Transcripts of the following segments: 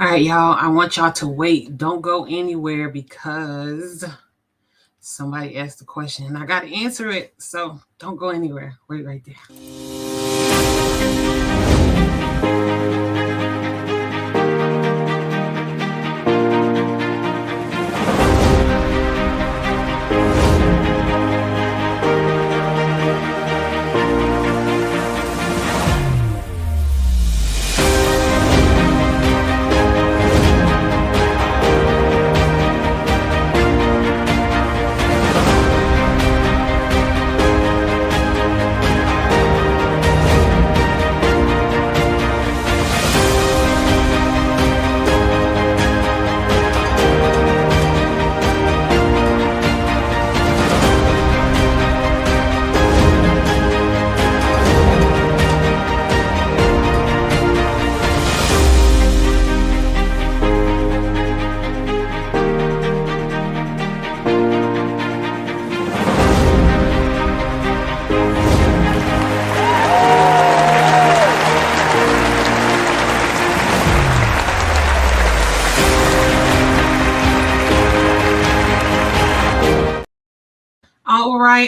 All right, y'all, I want y'all to wait. Don't go anywhere because somebody asked a question and I got to answer it. So don't go anywhere. Wait right there.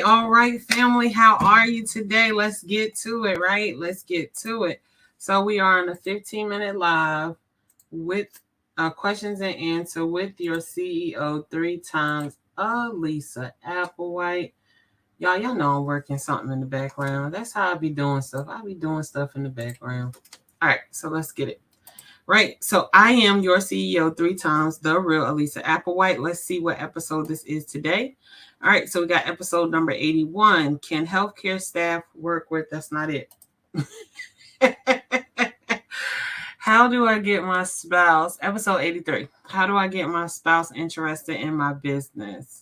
All right, family. How are you today? Let's get to it, right? Let's get to it. So we are on a 15-minute live with questions and answer with your CEO 3 times, Lisa Applewhite. Y'all know I'm working something in the background. That's how I be doing stuff. I be doing stuff in the background. All right, so let's get it. Right. So I am your CEO 3 times, the real Elisa Applewhite. Let's see what episode this is today. All right. So we got episode number 81. Can healthcare staff work with? That's not it. How do I get my spouse? Episode 83. How do I get my spouse interested in my business?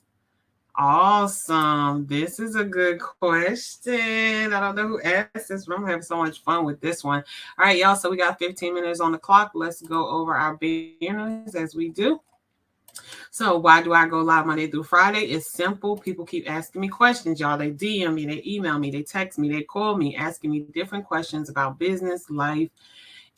Awesome. This is a good question. I don't know who asked this, but I'm having so much fun with this one. All right, y'all. So we got 15 minutes on the clock. Let's go over our beginners as we do. So why do I go live Monday through Friday? It's simple. People keep asking me questions, y'all. They DM me, they email me, they text me, they call me, asking me different questions about business, life,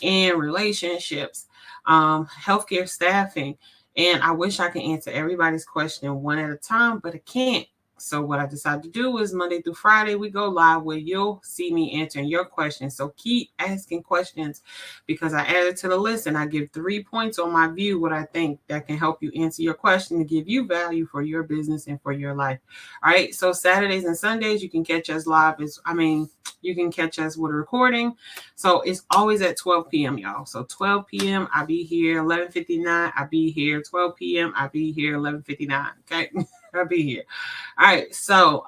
and relationships, healthcare staffing. And I wish I could answer everybody's question one at a time, but I can't. So what I decided to do is Monday through Friday, we go live where you'll see me answering your questions. So keep asking questions because I added to the list and I give 3 points on my view, what I think that can help you answer your question and give you value for your business and for your life. All right. So Saturdays and Sundays, you can catch us live. You can catch us with a recording. So it's always at 12 p.m., y'all. So 12 p.m., I'll be here. 11:59, I'll be here. 12 p.m., I'll be here. 11:59. Okay. I'll be here. All right. So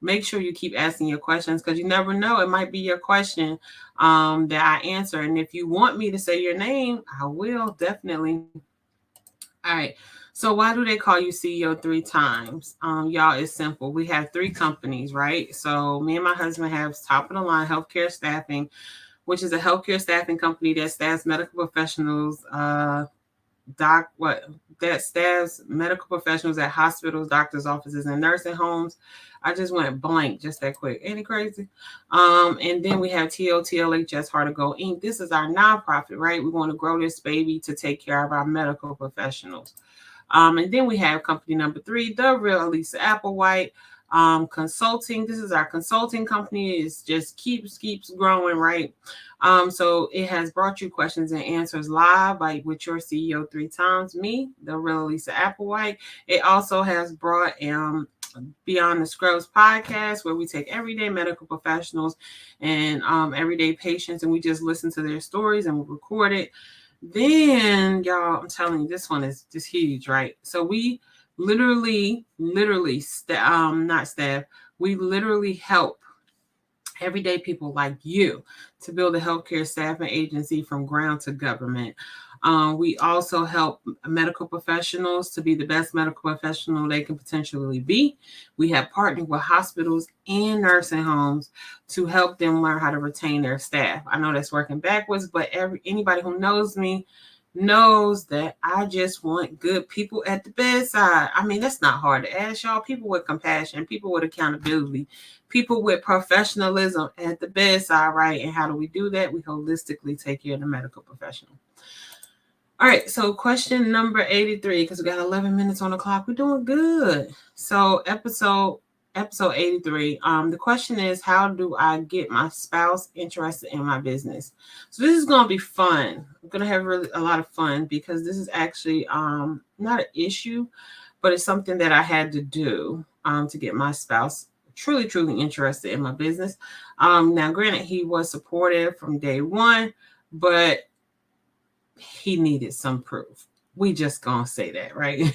make sure you keep asking your questions because you never know. It might be your question that I answer. And if you want me to say your name, I will definitely. All right. So why do they call you CEO 3 times? Y'all, it's simple. We have 3 companies, right? So me and my husband have top of the line healthcare staffing, which is a healthcare staffing company that staffs medical professionals, that staffs medical professionals at hospitals, doctors' offices, and nursing homes. I just went blank just that quick. Ain't it crazy? And then we have TOTLHS Heart to Go Inc. This is our nonprofit, right? We want to grow this baby to take care of our medical professionals. And then we have company number 3, the real Lisa Applewhite. Consulting. This is our consulting company. It just keeps growing, right? So it has brought you questions and answers live, like with your CEO 3 times, me, the real Lisa Applewhite. It also has brought Beyond the Scrubs podcast, where we take everyday medical professionals and everyday patients, and we just listen to their stories and we record it. Then, y'all, I'm telling you, this one is just huge, right? So we literally help everyday people like you to build a healthcare staffing agency from ground to government. We also help medical professionals to be the best medical professional they can potentially be. We have partnered with hospitals and nursing homes to help them learn how to retain their staff. I know that's working backwards, but anybody who knows me knows that I just want good people at the bedside. I mean, that's not hard to ask, y'all. People with compassion, people with accountability, people with professionalism at the bedside, right? And how do we do that? We holistically take care of the medical professional. All right, so question number 83, because we got 11 minutes on the clock. We're doing good. So episode 83. The question is, how do I get my spouse interested in my business? So this is gonna be fun. I'm gonna have really a lot of fun because this is actually not an issue, but it's something that I had to do to get my spouse truly interested in my business. Now granted, he was supportive from day one, but he needed some proof. We just gonna say that, right?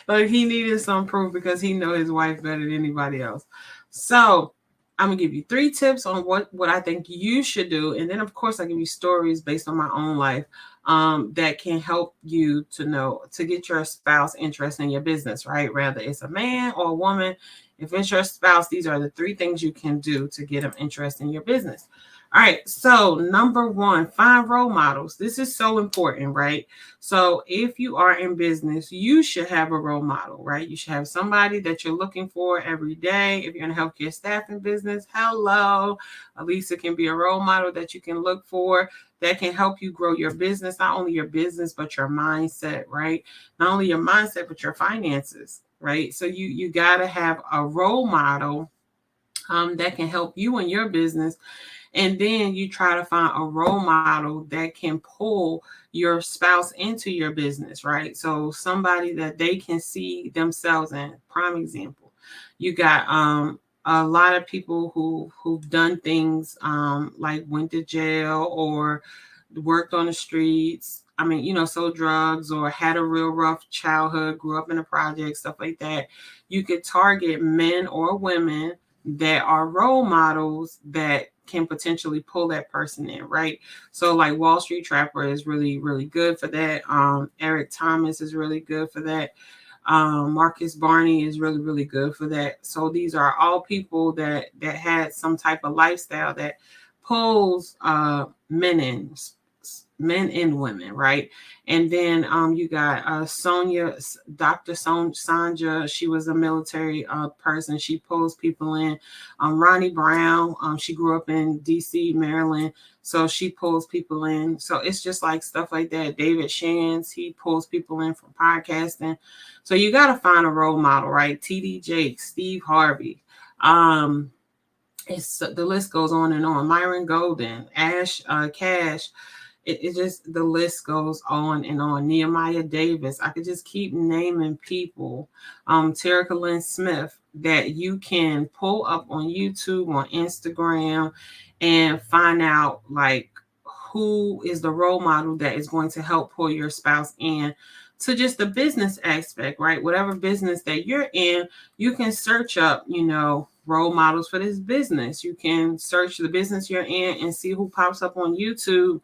Like he needed some proof because he know his wife better than anybody else. So I'm gonna give you 3 tips on what I think you should do, and then of course I give you stories based on my own life that can help you to know to get your spouse interested in your business, right? Whether it's a man or a woman, if it's your spouse, these are the 3 things you can do to get them interested in your business. All right, so number 1, find role models. This is so important, right? So if you are in business, you should have a role model, right? You should have somebody that you're looking for every day. If you're in a healthcare staffing business, hello, Elisa can be a role model that you can look for that can help you grow your business, not only your business, but your mindset, right? Not only your mindset, but your finances, right? So you got to have a role model that can help you in your business, and then you try to find a role model that can pull your spouse into your business, right? So somebody that they can see themselves in. Prime example, you got a lot of people who've done things like went to jail or worked on the streets. I mean, sold drugs or had a real rough childhood, grew up in a project, stuff like that. You could target men or women that are role models that can potentially pull that person in, right? So like Wall Street Trapper is really good for that. Eric Thomas is really good for that. Marcus Barney is really good for that. So these are all people that had some type of lifestyle that pulls men and women, right? And then you got Sonia, Dr. Sandra. She was a military person. She pulls people in. Ronnie Brown. She grew up in D.C., Maryland, so she pulls people in. So it's just like stuff like that. David Shands, he pulls people in from podcasting. So you got to find a role model, right? T.D. Jakes, Steve Harvey. It's the list goes on and on. Myron Golden, Cash. It just the list goes on and on. Nehemiah Davis. I could just keep naming people. Terica Lynn Smith that you can pull up on YouTube, on Instagram, and find out like who is the role model that is going to help pull your spouse in to just the business aspect, right? Whatever business that you're in, you can search up, role models for this business. You can search the business you're in and see who pops up on YouTube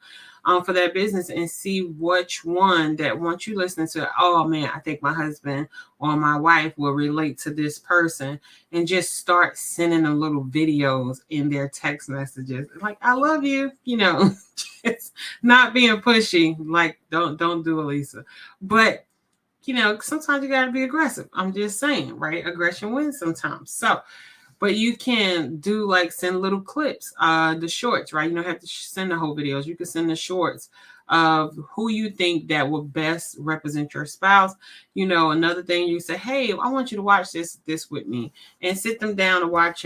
for that business and see which one that once you listen to, oh man, I think my husband or my wife will relate to this person, and just start sending them little videos in their text messages. Like, I love you, just not being pushy. Like, don't do Elisa. But sometimes you got to be aggressive. I'm just saying, right? Aggression wins sometimes. So, but you can do like send little clips, the shorts, right? You don't have to send the whole videos. You can send the shorts of who you think that will best represent your spouse. Another thing, you say, hey, I want you to watch this with me, and sit them down and watch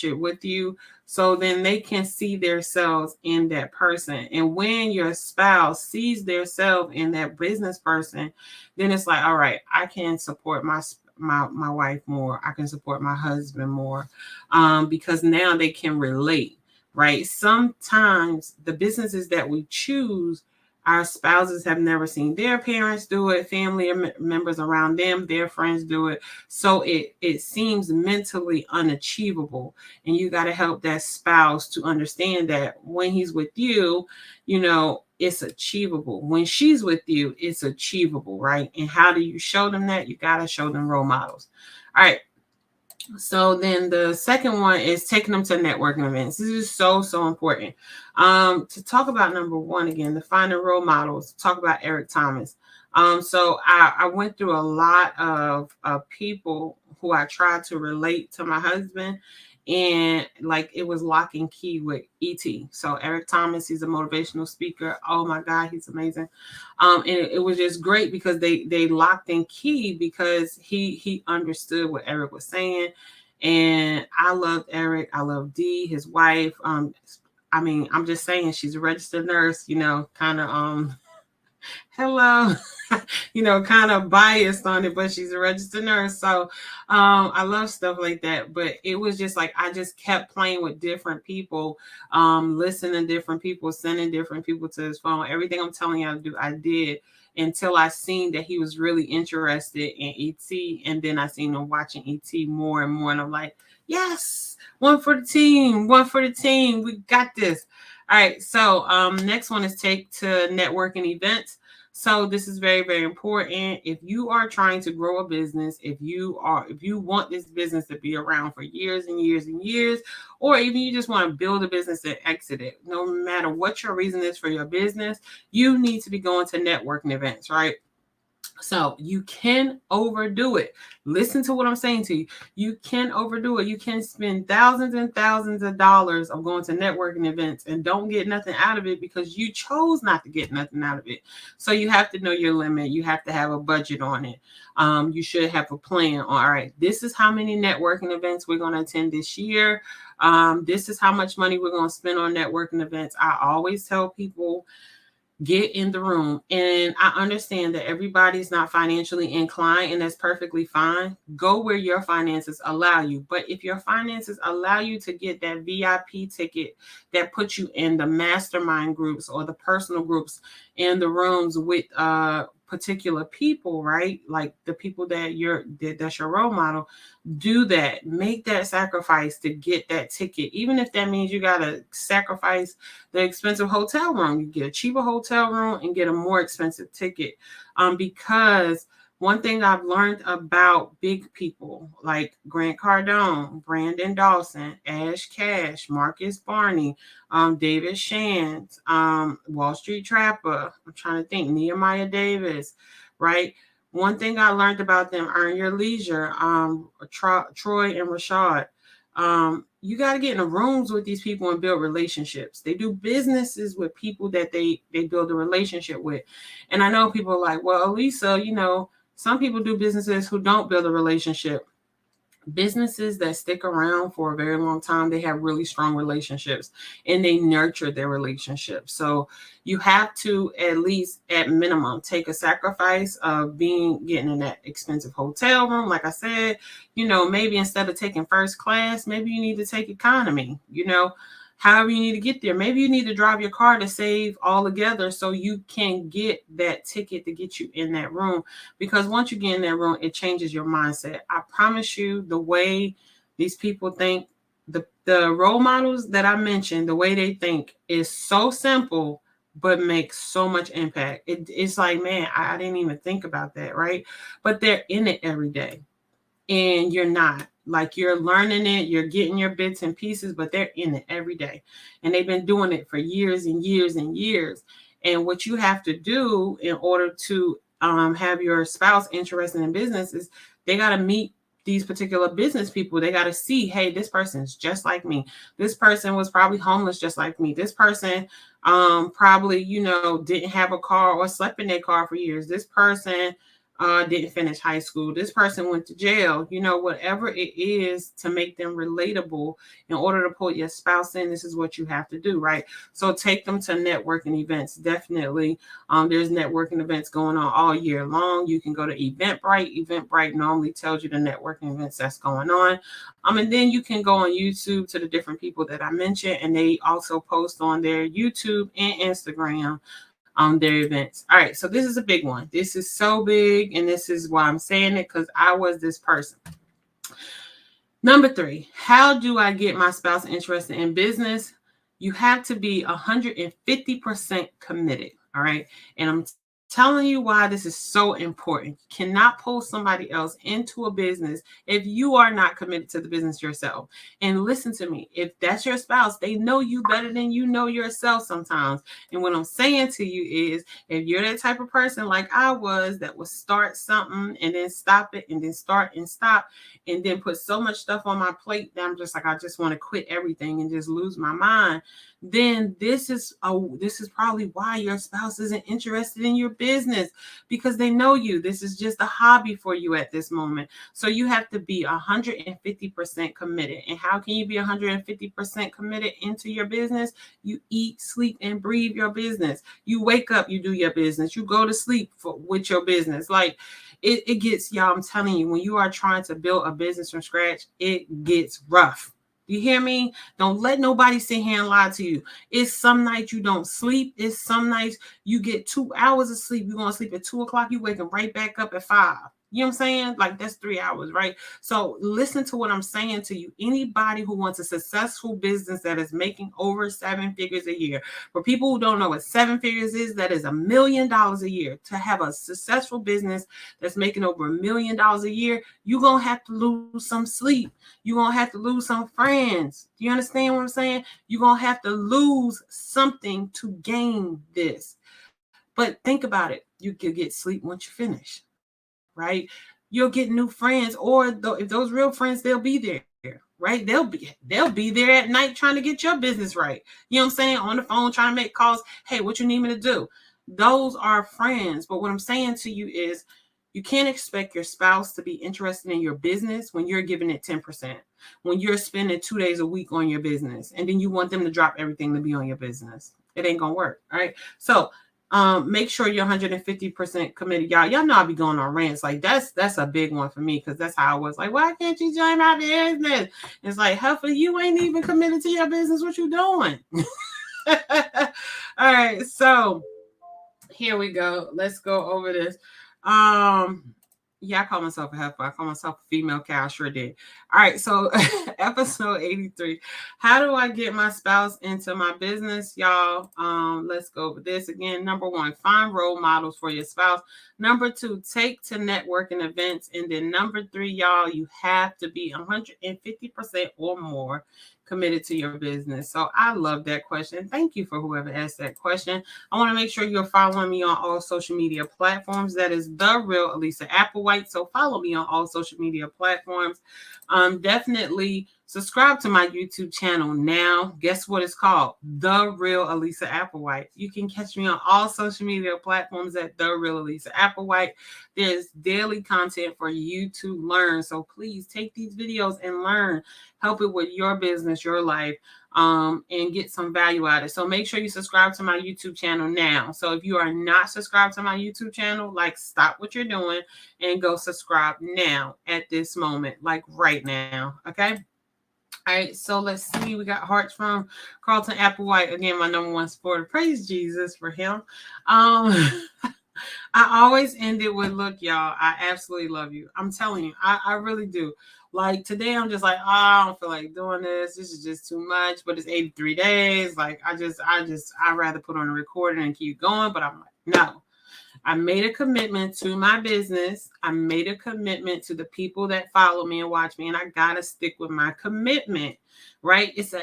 it with you. So then they can see themselves in that person. And when your spouse sees themselves in that business person, then it's like, all right, I can support my wife more. I can support my husband more, because now they can relate, right? Sometimes the businesses that we choose, our spouses have never seen their parents do it, family members around them, their friends do it. So it seems mentally unachievable. And you got to help that spouse to understand that when he's with you, it's achievable. When she's with you, it's achievable, right? And how do you show them that? You got to show them role models. All right. So then the second one is taking them to networking events. This is so important. To talk about number 1 again, the finding role models, talk about Eric Thomas. So I went through a lot of people who I tried to relate to my husband, and like it was lock and key with ET. So Eric Thomas, he's a motivational speaker. Oh my God, he's amazing. And it was just great because they locked in key because he understood what Eric was saying. And I loved Eric. I love Dee, his wife. I mean, I'm just saying she's a registered nurse, kind of hello, kind of biased on it, but she's a registered nurse. So I love stuff like that. But it was just like I just kept playing with different people, listening to different people, sending different people to his phone. Everything I'm telling you to do, I did until I seen that he was really interested in ET. And then I seen him watching ET more and more. And I'm like, yes, one for the team, We got this. All right. So next one is take to networking events. So this is very, very important. If you are trying to grow a business, if you want this business to be around for years and years and years, or even you just want to build a business and exit it, no matter what your reason is for your business, you need to be going to networking events, right? So you can overdo it. Listen to what I'm saying to you. You can overdo it. You can spend thousands and thousands of dollars of going to networking events and don't get nothing out of it because you chose not to get nothing out of it. So you have to know your limit. You have to have a budget on it. You should have a plan. All right, this is how many networking events we're going to attend this year. This is how much money we're going to spend on networking events. I always tell people, get in the room. And I understand that everybody's not financially inclined, and that's perfectly fine. Go where your finances allow you. But if your finances allow you to get that VIP ticket that puts you in the mastermind groups or the personal groups in the rooms with particular people, right? Like the people that's your role model, do that. Make that sacrifice to get that ticket. Even if that means you got to sacrifice the expensive hotel room, you get a cheaper hotel room and get a more expensive ticket. Because one thing I've learned about big people like Grant Cardone, Brandon Dawson, Ash Cash, Marcus Barney, David Shands, Wall Street Trapper, I'm trying to think, Nehemiah Davis, right? One thing I learned about them, Earn Your Leisure, Troy and Rashad, you got to get in the rooms with these people and build relationships. They do businesses with people that they build a relationship with. And I know people are like, well, Elisa, some people do businesses who don't build a relationship. Businesses that stick around for a very long time, they have really strong relationships and they nurture their relationships. So you have to, at least at minimum, take a sacrifice of getting in that expensive hotel room. Like I said, maybe instead of taking first class, maybe you need to take economy, however you need to get there. Maybe you need to drive your car to save all together so you can get that ticket to get you in that room. Because once you get in that room, it changes your mindset. I promise you, the way these people think, the role models that I mentioned, the way they think is so simple, but makes so much impact. It's like, man, I didn't even think about that, right? But they're in it every day. And you're not. Like, you're learning it, you're getting your bits and pieces, but they're in it every day. And they've been doing it for years and years and years. And what you have to do in order to have your spouse interested in business is they got to meet these particular business people. They got to see, hey, this person's just like me. This person was probably homeless just like me. This person probably, didn't have a car or slept in their car for years. This person didn't finish high school. This person went to jail. Whatever it is to make them relatable. In order to pull your spouse in, this is what you have to do, right? So take them to networking events. Definitely. There's networking events going on all year long. You can go to Eventbrite. Eventbrite normally tells you the networking events that's going on. And then you can go on YouTube to the different people that I mentioned, and they also post on their YouTube and Instagram their events. All right, so this is a big one. This is so big, and this is why I'm saying it, because I was this person. Number 3, how do I get my spouse interested in business? You have to be 150% committed, all right? And I'm telling you why this is so important. You cannot pull somebody else into a business if you are not committed to the business yourself. And listen to me, if that's your spouse, they know you better than you know yourself sometimes. And what I'm saying to you is, if you're that type of person like I was, that would start something and then stop it and then start and stop and then put so much stuff on my plate that I'm just like, I just want to quit everything and just lose my mind, then this is probably why your spouse isn't interested in your business, because they know you. This is just a hobby for you at this moment. So you have to be 150% committed. And how can you be 150% committed into your business? You eat, sleep, and breathe your business. You wake up, you do your business. You go to sleep with your business. Like it gets, y'all, I'm telling you, when you are trying to build a business from scratch, it gets rough. You hear me? Don't let nobody sit here and lie to you. It's some nights you don't sleep. It's some nights you get 2 hours of sleep. You're going to sleep at 2 o'clock. You waking right back up at 5. You know what I'm saying? Like, that's 3 hours, right? So listen to what I'm saying to you. Anybody who wants a successful business that is making over 7 figures a year. For people who don't know what 7 figures is, that is $1 million a year. To have a successful business that's making over $1 million a year, you're going to have to lose some sleep. You're going to have to lose some friends. Do you understand what I'm saying? You're going to have to lose something to gain this. But think about it. You could get sleep once you finish, right? You'll get new friends, or if those real friends, they'll be there, right? They'll be there at night trying to get your business right. You know what I'm saying? On the phone, trying to make calls. Hey, what you need me to do? Those are friends. But what I'm saying to you is, you can't expect your spouse to be interested in your business when you're giving it 10%, when you're spending 2 days a week on your business, and then you want them to drop everything to be on your business. It ain't gonna work. All right. So make sure you're 150% committed. Y'all know I be going on rants. Like that's a big one for me, because that's how I was. Like, why can't you join my business? It's like, Huffer, you ain't even committed to your business. What you doing? All right, so here we go. Let's go over this. Yeah, I call myself a heifer. I call myself a female cow. I sure did. All right, so episode 83. How do I get my spouse into my business, y'all? Let's go over this again. Number 1, find role models for your spouse. Number 2, take to networking events. And then number 3, y'all, you have to be 150% or more committed to your business. So I love that question. Thank you for whoever asked that question. I want to make sure you're following me on all social media platforms. That is The Real Elisa Applewhite. So follow me on all social media platforms. Definitely subscribe to my YouTube channel now. Guess what it's called? The Real Elisa Applewhite. You can catch me on all social media platforms at The Real Elisa Applewhite. There's daily content for you to learn. So please take these videos and learn. Help it with your business, your life, and get some value out of it. So make sure you subscribe to my YouTube channel now. So if you are not subscribed to my YouTube channel, like, stop what you're doing and go subscribe now at this moment, like right now. Okay. All right, so let's see. We got hearts from Carlton Applewhite. Again, my number 1 supporter. Praise Jesus for him. I always end it with, look, y'all, I absolutely love you. I'm telling you, I really do. Like today, I'm just like, oh, I don't feel like doing this. This is just too much. But it's 83 days. Like I'd rather put on a recording and keep going. But I'm like, no. I made a commitment to my business. I made a commitment to the people that follow me and watch me, and I gotta stick with my commitment, right? It's a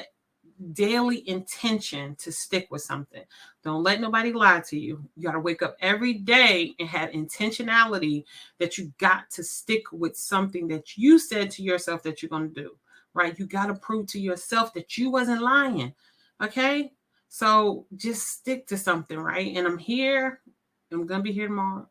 daily intention to stick with something. Don't let nobody lie to you. You got to wake up every day and have intentionality that you got to stick with something that you said to yourself that you're going to do, right? You got to prove to yourself that you wasn't lying. Okay. So just stick to something, right? And I'm here. I'm going to be here tomorrow,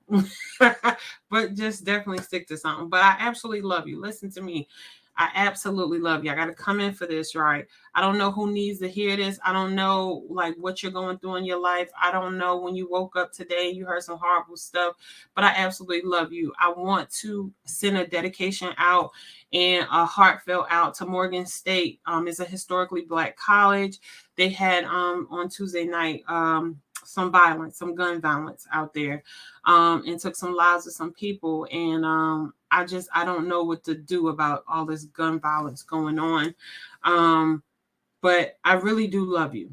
but just definitely stick to something. But I absolutely love you. Listen to me. I absolutely love you. I got to come in for this, right? I don't know who needs to hear this. I don't know like what you're going through in your life. I don't know when you woke up today and you heard some horrible stuff, but I absolutely love you. I want to send a dedication out and a heartfelt out to Morgan State. It's a historically Black college. They had on Tuesday night some gun violence out there, and took some lives of some people. And I don't know what to do about all this gun violence going on. But I really do love you.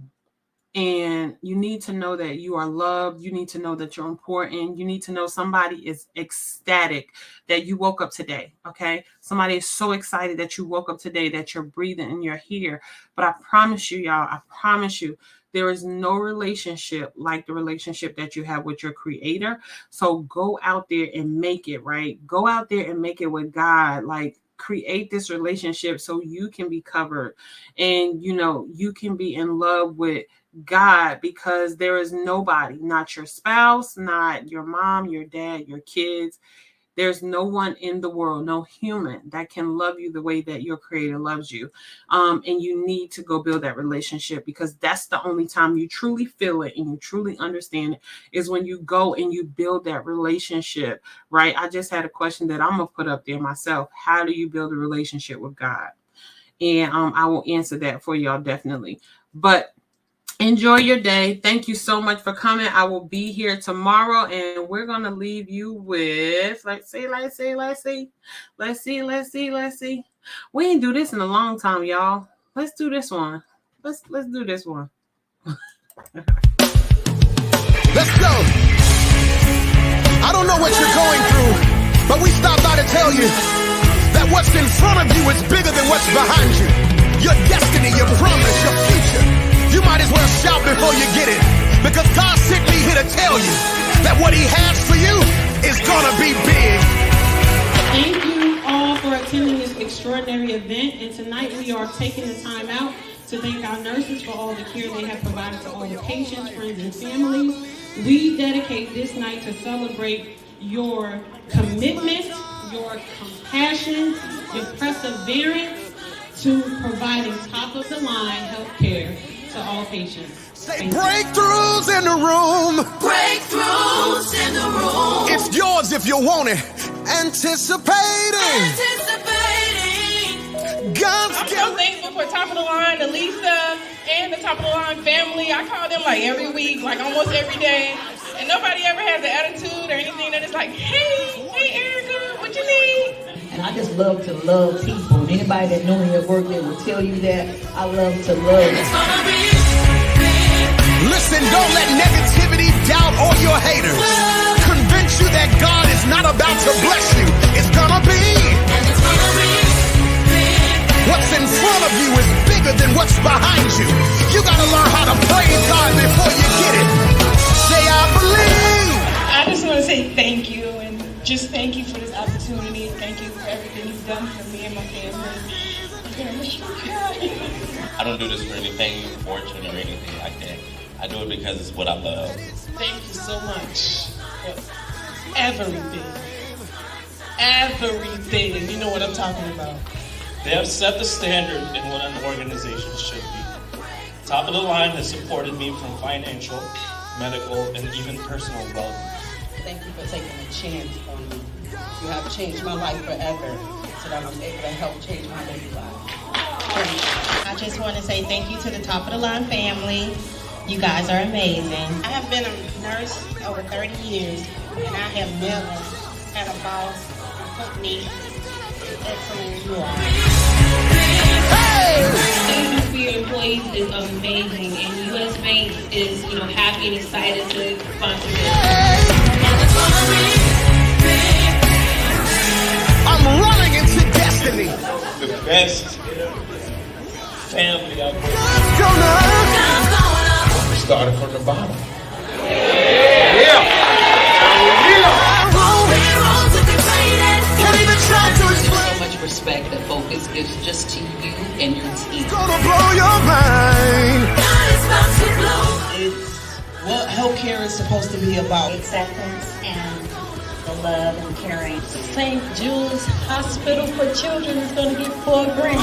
And you need to know that you are loved. You need to know that you're important. You need to know somebody is ecstatic that you woke up today. Okay. Somebody is so excited that you woke up today, that you're breathing and you're here. But I promise you, y'all, I promise you, there is no relationship like the relationship that you have with your creator. So go out there and make it, right? Go out there and make it with God. Like, create this relationship so you can be covered and, you can be in love with God, because there is nobody, not your spouse, not your mom, your dad, your kids. There's no one in the world, no human that can love you the way that your creator loves you. And you need to go build that relationship, because that's the only time you truly feel it and you truly understand it, is when you go and you build that relationship, right? I just had a question that I'm going to put up there myself. How do you build a relationship with God? And I will answer that for y'all definitely. But enjoy your day. Thank you so much for coming. I will be here tomorrow, and we're going to leave you with, let's see. We ain't do this in a long time, y'all. Let's do this one. Let's do this one. Let's go. I don't know what you're going through, but we stopped by to tell you that what's in front of you is bigger than what's behind you. Your destiny, your promise, your future. You might as well shout before you get it, because God sent me here to tell you that what he has for you is gonna be big. Thank you all for attending this extraordinary event, and tonight we are taking the time out to thank our nurses for all the care they have provided to all the patients, friends, and families. We dedicate this night to celebrate your commitment, your compassion, your perseverance to providing top-of-the-line health care to all patients. Say breakthroughs in the room. Breakthroughs in the room. It's yours if you want it. Anticipating. God's I'm so thankful for Top of the Line, Elisa, and the Top of the Line family. I call them like every week, like almost every day. And nobody ever has an attitude or anything that is like, hey Erica, what you need? And I just love to love people. And anybody that know me at work, they will tell you that I love to love. Listen, don't let negativity, doubt, or your haters convince you that God is not about to bless you. It's gonna be. What's in front of you is bigger than what's behind you. You gotta learn how to praise God before you get it. Say, I believe. I just want to say thank you, and just thank you for this opportunity. Thank you for everything you've done for me and my family. I don't do this for anything fortune or anything like that. I do it because it's what I love. Thank you so much for everything. Everything. You know what I'm talking about. They have set the standard in what an organization should be. Top of the Line has supported me from financial, medical, and even personal well-being. Thank you for taking a chance on me. You have changed my life forever, so that I'm able to help change my baby's life. I just want to say thank you to the Top of the Line family. You guys are amazing. I have been a nurse over 30 years, and I have never had a boss put me excellent as you are. Thank you for your employees is amazing, and US Bank is, happy and excited to sponsor this. I'm running into destiny. The best family I've worked with. We started from the bottom. So much respect that Focus gives just to you and your team. Gonna blow your mind. It's what healthcare is supposed to be about. Acceptance and the love and caring. St. Jude's Hospital for Children is going to get 4 grants.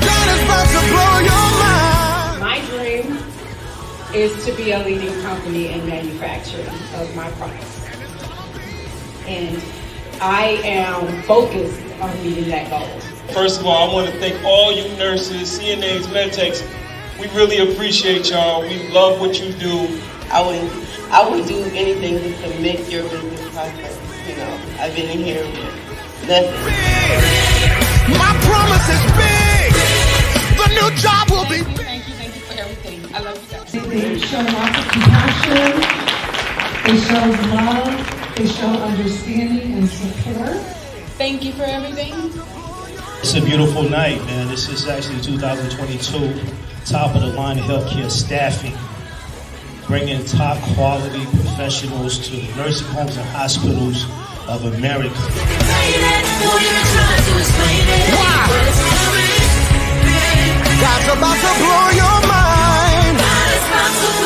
God is about to blow your mind. My dream is to be a leading company in manufacturing of my products. And I am focused on meeting that goal. First of all, I want to thank all you nurses, CNAs, medtechs. We really appreciate y'all. We love what you do. I would do anything to make your business prosper. I've been in here with nothing. My promise is big. The new job will be big. Thank you for everything. I love you guys. They show lots of compassion. They show love. They show understanding and support. Thank you for everything. It's a beautiful night, man. This is actually 2022, top of the line healthcare staffing, bringing top quality professionals to the nursing homes and hospitals of America. Wow. God's about to blow your mind.